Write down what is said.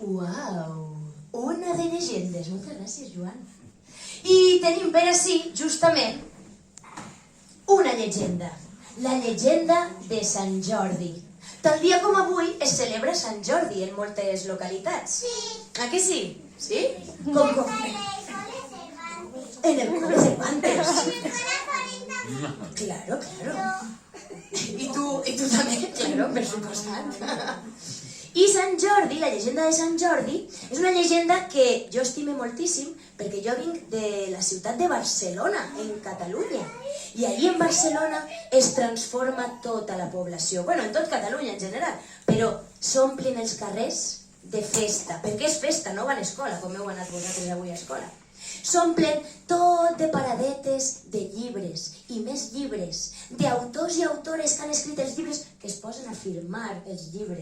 Uau, una de llegendes. Moltes gràcies, Joan. I tenim per ací, justament, una llegenda. La llegenda de Sant Jordi. Tal dia com avui es celebra Sant Jordi en moltes localitats. Sí. ¿A que sí? ¿Sí? Com? En el Cole Cervantes. Claro, claro. I tu també, claro, per suposat. I Sant Jordi, la llegenda de Sant Jordi, és una llegenda que jo estime moltíssim perquè jo vinc de la ciutat de Barcelona, en Catalunya. I allí en Barcelona es transforma tota la població, bueno, en tot Catalunya en general, però s'omplin els carrers de festa, perquè és festa, no van a escola, com heu anat vosaltres avui a escola. S'omplen tot de paradetes de llibres, i més llibres, d'autors i autores que han escrit els llibres que es posen a firmar els llibres.